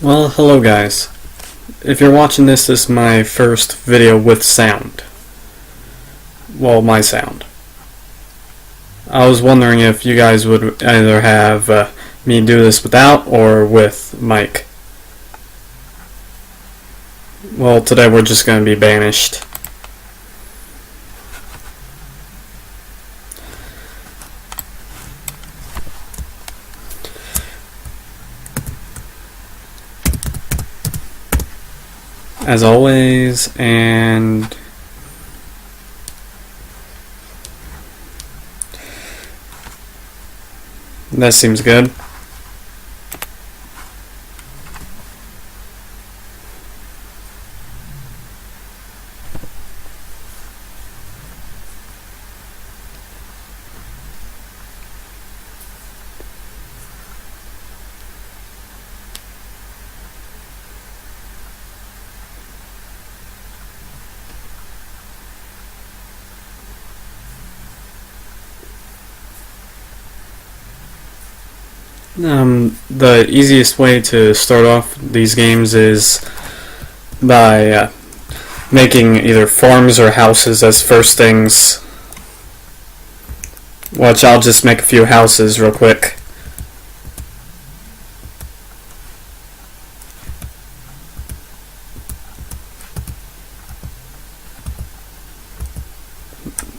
Well, hello guys. If you're watching this is my first video with sound. Well, my sound. I was wondering if you guys would either have me do this without or with mic. Well, today we're just going to be banished. As always, and that seems good. The easiest way to start off these games is by making either farms or houses as first things. Watch, I'll just make a few houses real quick.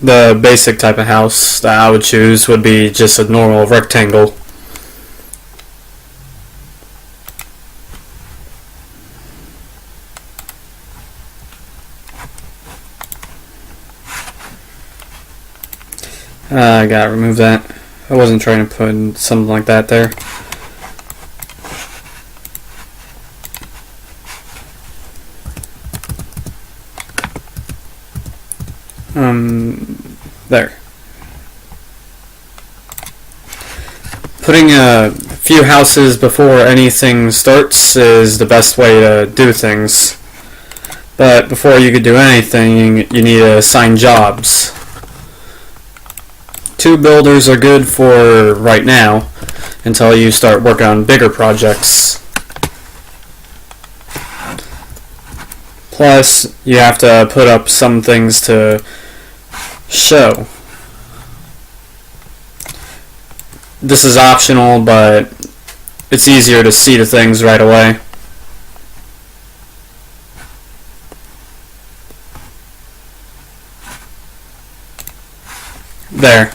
The basic type of house that I would choose would be just a normal rectangle. I gotta remove that. I wasn't trying to put something like that there. There. Putting a few houses before anything starts is the best way to do things. But before you could do anything, you need to assign jobs. 2 builders are good for right now until you start working on bigger projects. Plus, you have to put up some things to show. This is optional, but it's easier to see the things right away. There.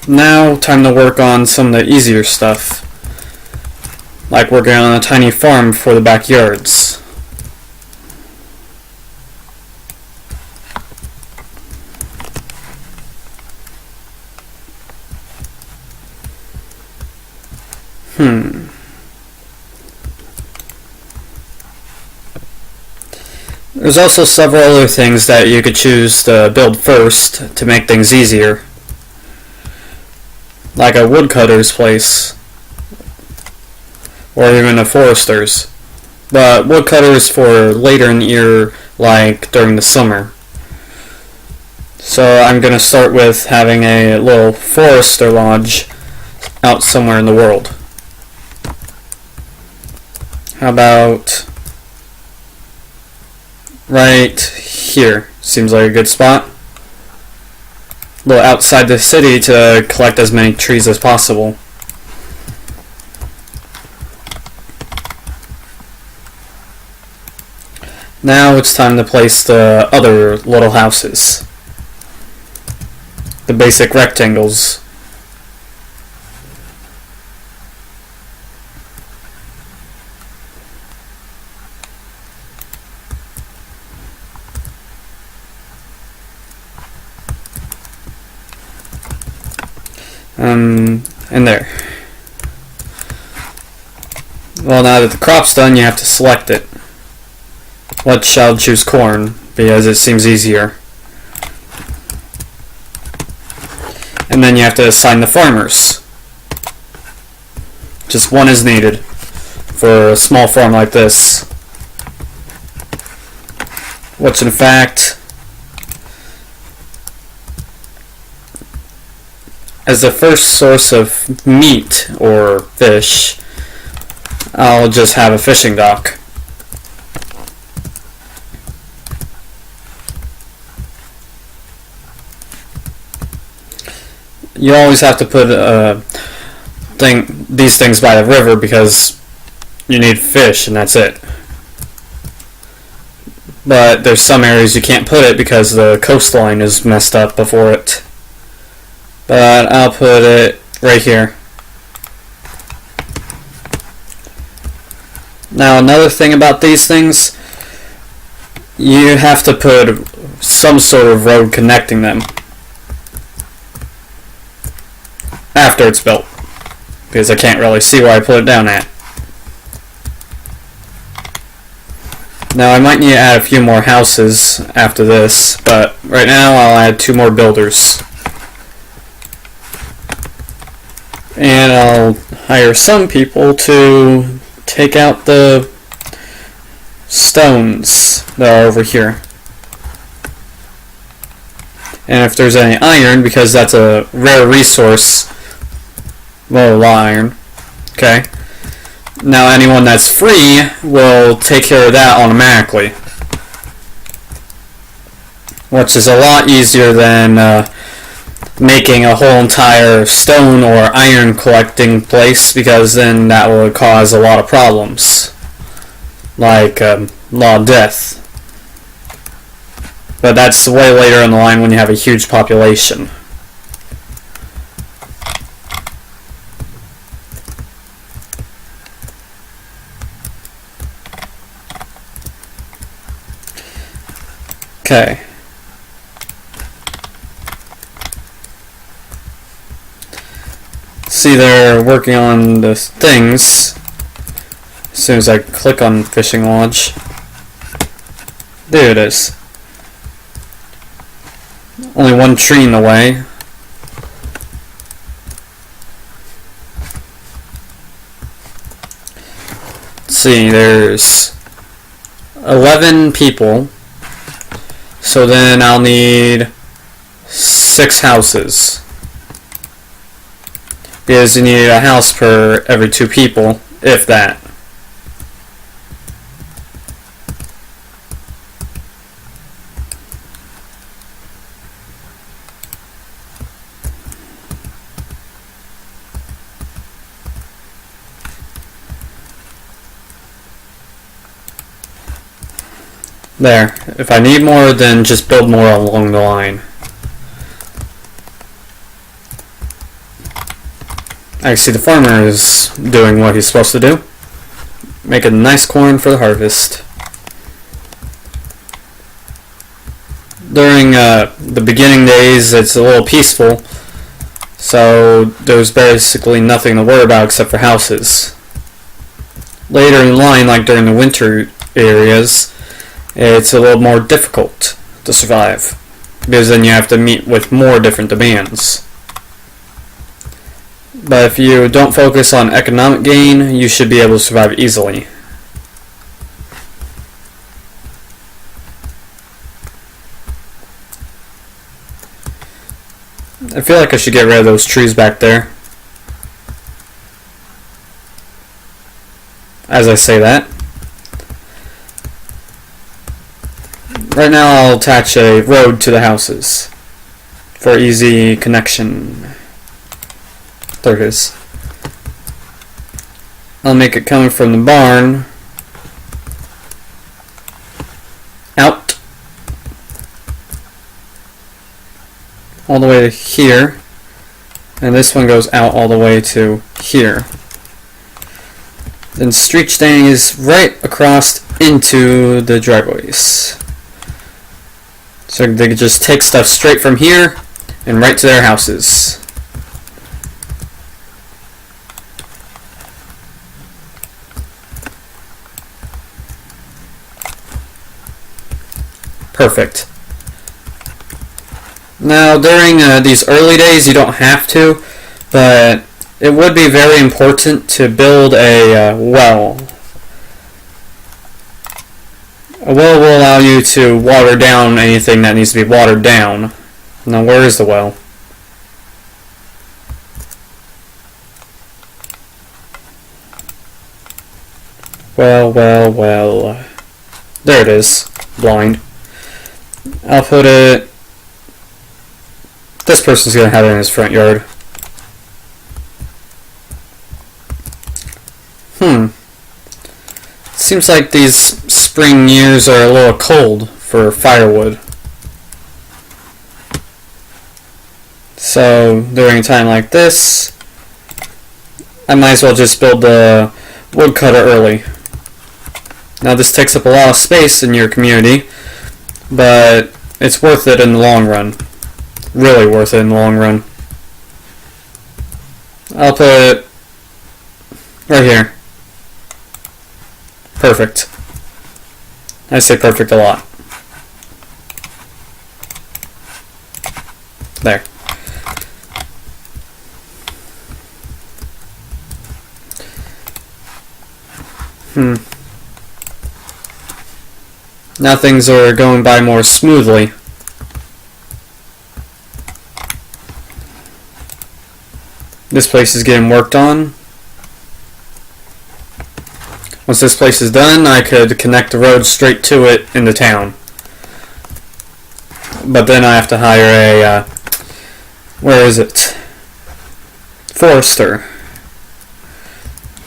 Now, time to work on some of the easier stuff, like working on a tiny farm for the backyards. There's also several other things that you could choose to build first to make things easier. Like a woodcutter's place, or even a forester's. But woodcutters for later in the year, like during the summer. So I'm going to start with having a little forester lodge out somewhere in the world. How about right here? Seems like a good spot. A little outside the city to collect as many trees as possible. Now it's time to place the other little houses. The basic rectangles. And there. Well, now that the crop's done, you have to select it. What shall choose corn, because it seems easier. And then you have to assign the farmers. Just one is needed for a small farm like this. Which in fact as the first source of meat or fish, I'll just have a fishing dock. You always have to put these things by the river because you need fish and that's it. But there's some areas you can't put it because the coastline is messed up before it. But I'll put it right here. Now another thing about these things, you have to put some sort of road connecting them after it's built, because I can't really see where I put it down at. Now I might need to add a few more houses after this, but right now I'll add 2 more builders. And I'll hire some people to take out the stones that are over here. And if there's any iron, because that's a rare resource, well, iron, okay. Now anyone that's free will take care of that automatically, which is a lot easier than making a whole entire stone or iron collecting place, because then that would cause a lot of problems, like a lot of death. But that's way later in the line when you have a huge population. Okay. See, they're working on the things. As soon as I click on Fishing Lodge. There it is. Only 1 tree in the way. Let's see, there's 11 people. So then I'll need 6 houses. Because you need a house per every 2 people, if that. There. If I need more, then just build more along the line. I see the farmer is doing what he's supposed to do. Making nice corn for the harvest. During the beginning days, it's a little peaceful, so there's basically nothing to worry about except for houses. Later in the line, like during the winter areas, it's a little more difficult to survive, because then you have to meet with more different demands. But if you don't focus on economic gain, you should be able to survive easily. I feel like I should get rid of those trees back there. As I say that. Right now I'll attach a road to the houses for easy connection. There it is. I'll make it coming from the barn out all the way to here, and this one goes out all the way to here. Then street staying is right across into the driveways. So they can just take stuff straight from here and right to their houses. Perfect. Now during these early days you don't have to, but it would be very important to build a well. A well will allow you to water down anything that needs to be watered down. Now where is the well? Well. There it is. Blind. I'll put it... This person's gonna have it in his front yard. Seems like these spring years are a little cold for firewood. So during a time like this, I might as well just build the woodcutter early. Now this takes up a lot of space in your community, but it's worth it in the long run. Really worth it in the long run. I'll put it right here. Perfect. I say perfect a lot. There. Now things are going by more smoothly. This place is getting worked on. Once this place is done, I could connect the road straight to it in the town. But then I have to hire a, where is it? Forester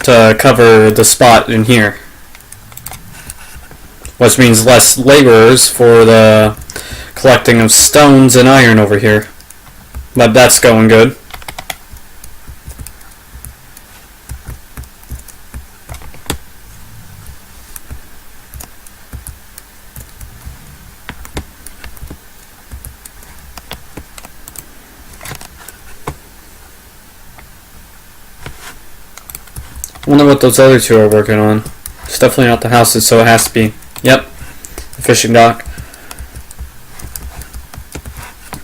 to cover the spot in here. Which means less laborers for the collecting of stones and iron over here. But that's going good. I wonder what those other two are working on. It's definitely not the houses, so it has to be. Yep, the fishing dock.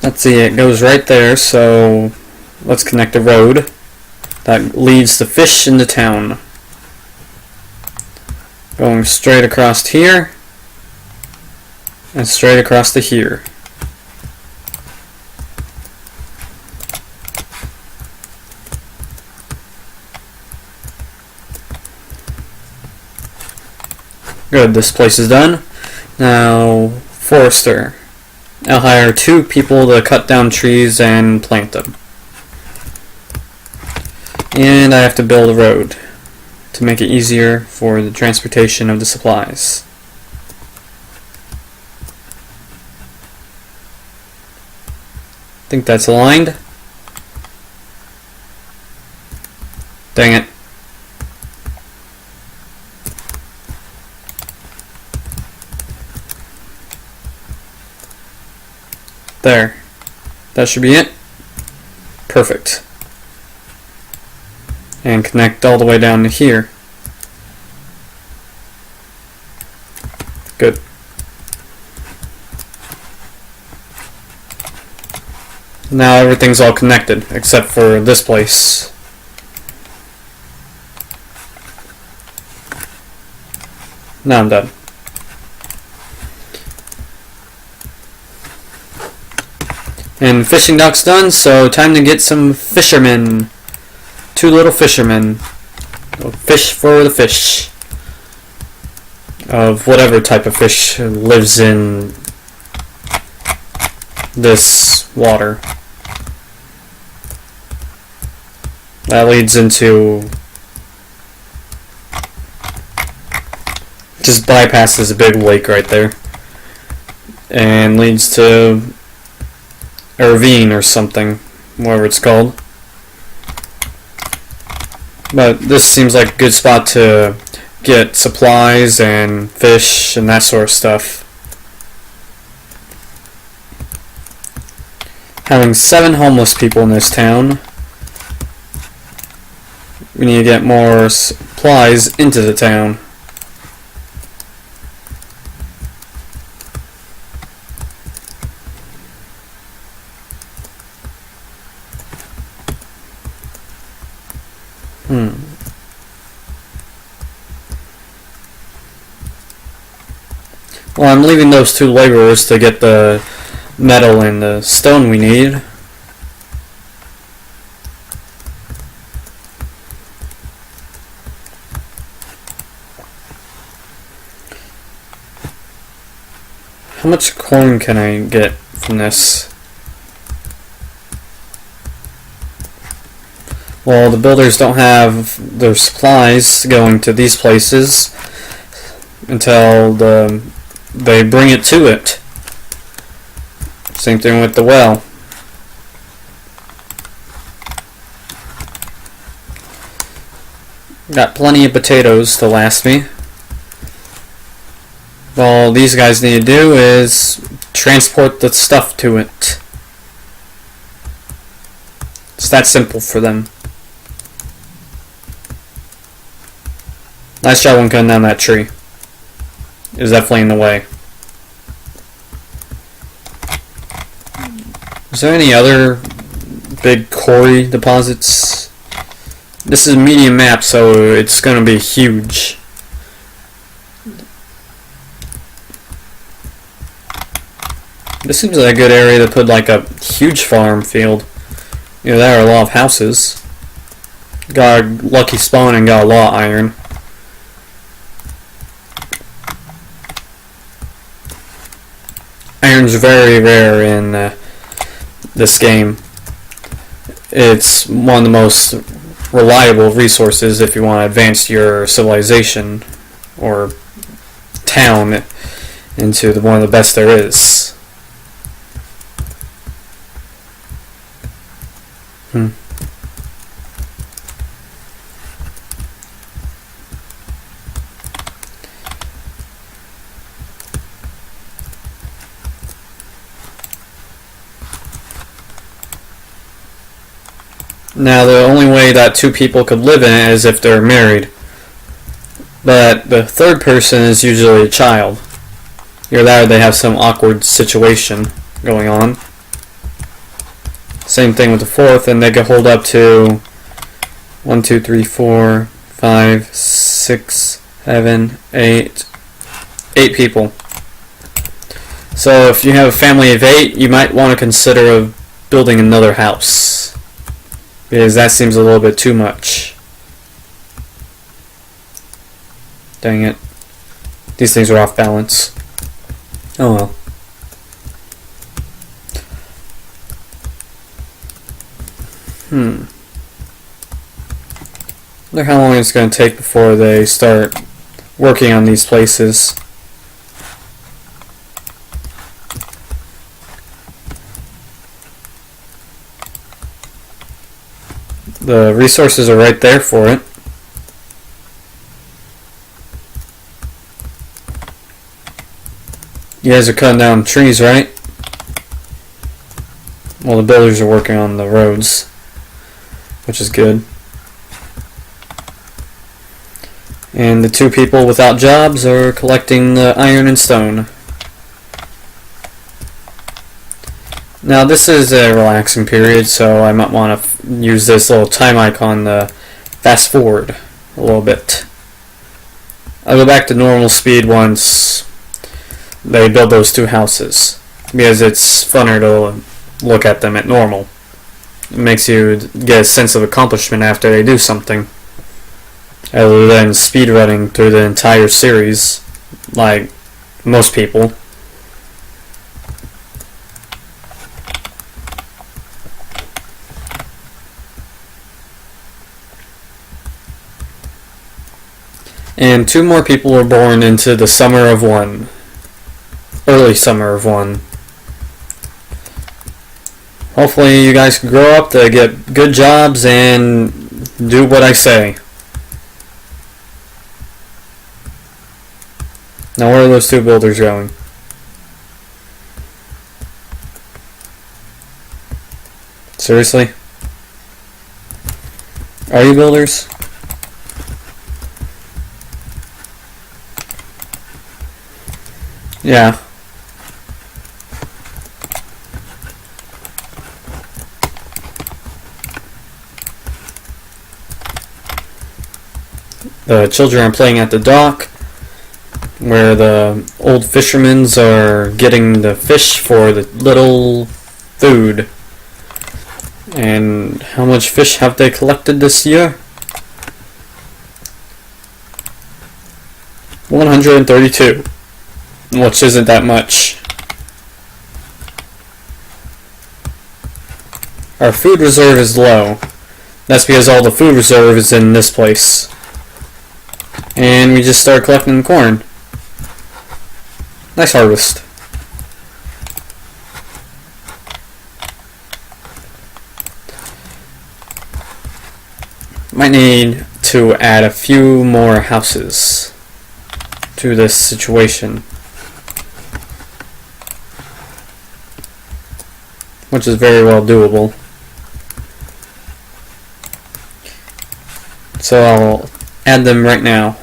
Let's see, it goes right there, so let's connect a road that leads the fish into town. Going straight across here, and straight across to here. Good, this place is done. Now, forester. I'll hire 2 people to cut down trees and plant them. And I have to build a road to make it easier for the transportation of the supplies. I think that's aligned. Dang it. There. That should be it. Perfect. And connect all the way down to here. Good. Now everything's all connected, except for this place. Now I'm done. And fishing dock's done, so time to get some fishermen. 2 little fishermen. Fish for the fish. Of whatever type of fish lives in this water. That leads into... just bypasses a big lake right there. And leads to... a ravine or something, whatever it's called. But this seems like a good spot to get supplies and fish and that sort of stuff. Having 7 homeless people in this town, we need to get more supplies into the town. Well, I'm leaving those 2 laborers to get the metal and the stone we need. How much corn can I get from this? Well, the builders don't have their supplies going to these places until they bring it to it. Same thing with the well. Got plenty of potatoes to last me. All these guys need to do is transport the stuff to it. It's that simple for them. Nice job on cutting down that tree. It was definitely in the way. Is there any other big quarry deposits? This is a medium map, so it's going to be huge. This seems like a good area to put like a huge farm field. You know, there are a lot of houses. Got a lucky spawn and got a lot of iron. Iron's very rare in this game. It's one of the most reliable resources if you want to advance your civilization or town into one of the best there is. Now, the only way that two people could live in it is if they're married. But the third person is usually a child. Either that or they have some awkward situation going on. Same thing with the fourth, and they can hold up to 1, 2, 3, 4, 5, 6, 7, 8 people. So if you have a family of 8, you might want to consider building another house. Because that seems a little bit too much. Dang it. These things are off balance. Oh well. Wonder how long it's going to take before they start working on these places. The resources are right there for it. You guys are cutting down trees, right? Well, the builders are working on the roads, which is good. And the two people without jobs are collecting the iron and stone. Now this is a relaxing period, so I might want to use this little time icon to fast forward a little bit. I'll go back to normal speed once they build those two houses, because it's funner to look at them at normal. It makes you get a sense of accomplishment after they do something, other than speedrunning through the entire series, like most people. And 2 more people were born into the summer of 1. Early summer of 1. Hopefully you guys can grow up to get good jobs and do what I say. Now where are those 2 builders going? Seriously? Are you builders? Yeah. The children are playing at the dock, where the old fishermen are getting the fish for the little food. And how much fish have they collected this year? 132. Which isn't that much. Our food reserve is low. That's because all the food reserve is in this place. And we just start collecting corn. Nice harvest. Might need to add a few more houses to this situation, which is very well doable. So I'll add them right now.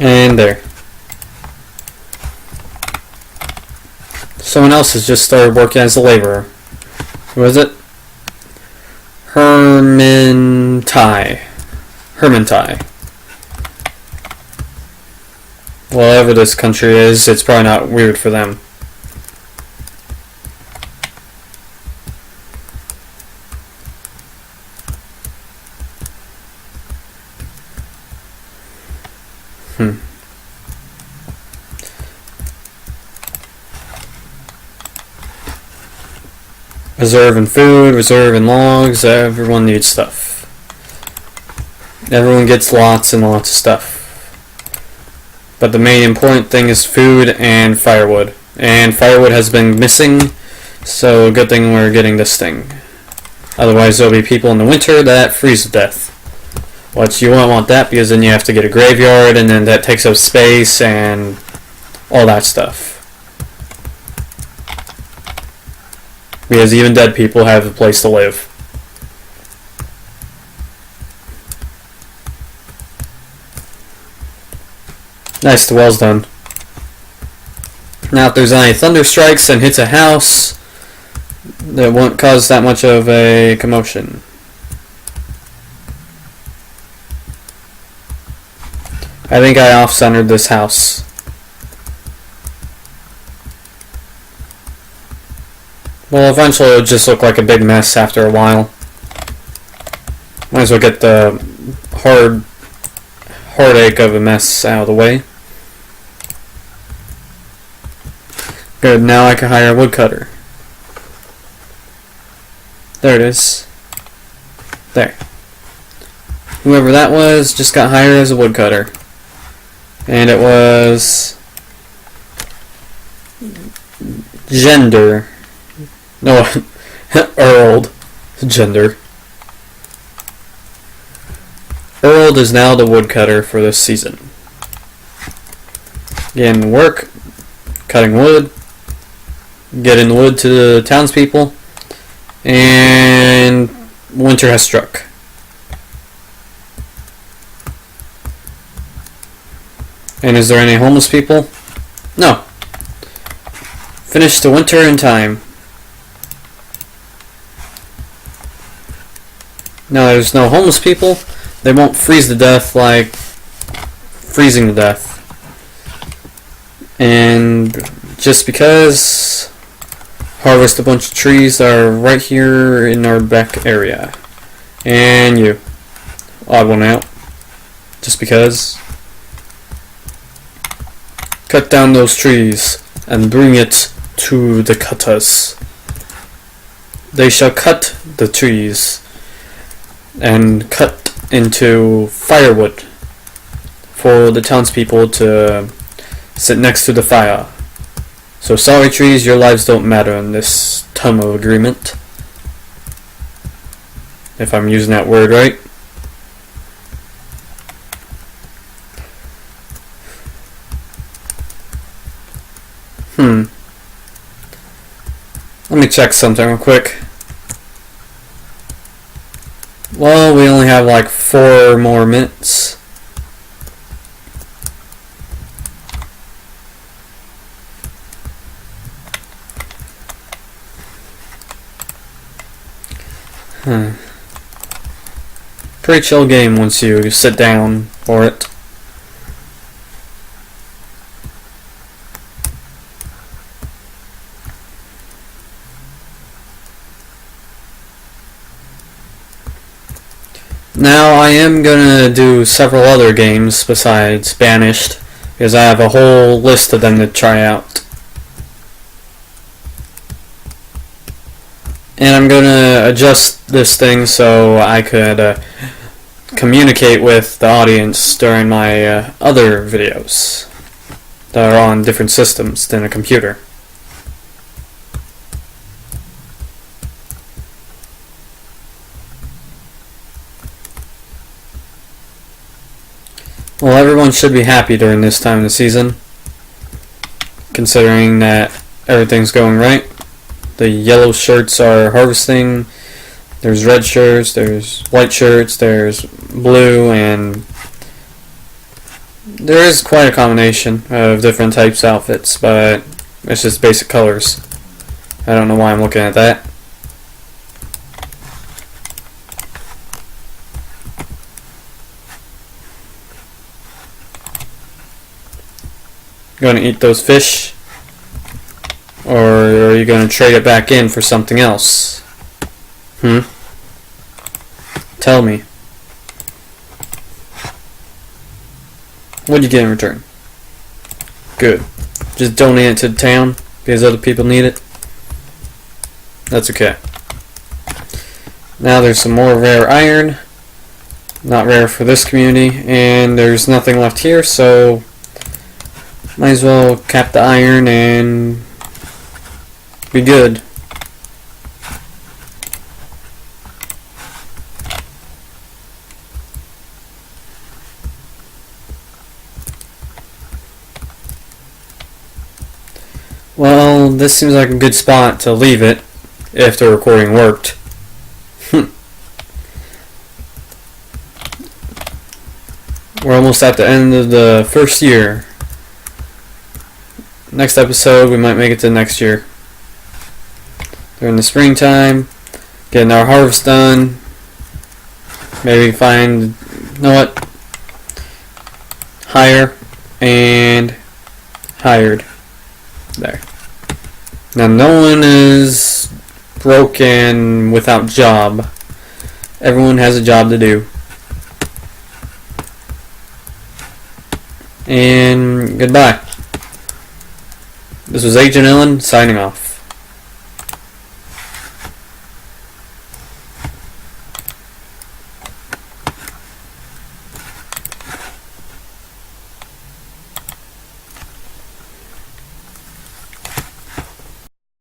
And there. Someone else has just started working as a laborer. Who is it? Hermantai. Whatever this country is, it's probably not weird for them. Reserve in food, reserve in logs, everyone needs stuff. Everyone gets lots and lots of stuff. But the main important thing is food and firewood. And firewood has been missing, so good thing we're getting this thing. Otherwise there'll be people in the winter that freeze to death. Which you won't want that, because then you have to get a graveyard, and then that takes up space and all that stuff. Because even dead people have a place to live. Nice, the well's done. Now if there's any thunder strikes and hits a house, that won't cause that much of a commotion. I think I off-centered this house. Well, eventually it'll just look like a big mess after a while. Might as well get the heartache of a mess out of the way. Good, now I can hire a woodcutter. There it is. There. Whoever that was just got hired as a woodcutter. And it was gender. No, Earl. Gender. Earl is now the woodcutter for this season. Getting work, cutting wood, getting wood to the townspeople, and winter has struck. And is there any homeless people? No. Finish the winter in time. Now there's no homeless people. They won't freeze to death like freezing to death. And just because, harvest a bunch of trees that are right here in our back area. And you. Odd one out. Just because. Cut down those trees and bring it to the cutters. They shall cut the trees and cut into firewood for the townspeople to sit next to the fire. So sorry trees, your lives don't matter in this term of agreement. If I'm using that word right. Let me check something real quick. Well, we only have like 4 more minutes. pretty chill game once you sit down for it. Now I am gonna do several other games besides Banished, because I have a whole list of them to try out. And I'm gonna adjust this thing so I could communicate with the audience during my other videos that are on different systems than a computer. Well, everyone should be happy during this time of the season, considering that everything's going right. The yellow shirts are harvesting, there's red shirts, there's white shirts, there's blue, and there is quite a combination of different types of outfits, but it's just basic colors. I don't know why I'm looking at that. Going to eat those fish, or are you going to trade it back in for something else? Tell me. What'd you get in return? Good. Just donate it to the town because other people need it? That's okay. Now there's some more rare iron. Not rare for this community, and there's nothing left here, so might as well cap the iron and be good. Well, this seems like a good spot to leave it if the recording worked. We're almost at the end of the first year. Next episode, we might make it to next year. During the springtime, getting our harvest done. Maybe find, you know what? Hire and hired. There. Now, no one is broken without job. Everyone has a job to do. And goodbye. This was Agent Ellen signing off.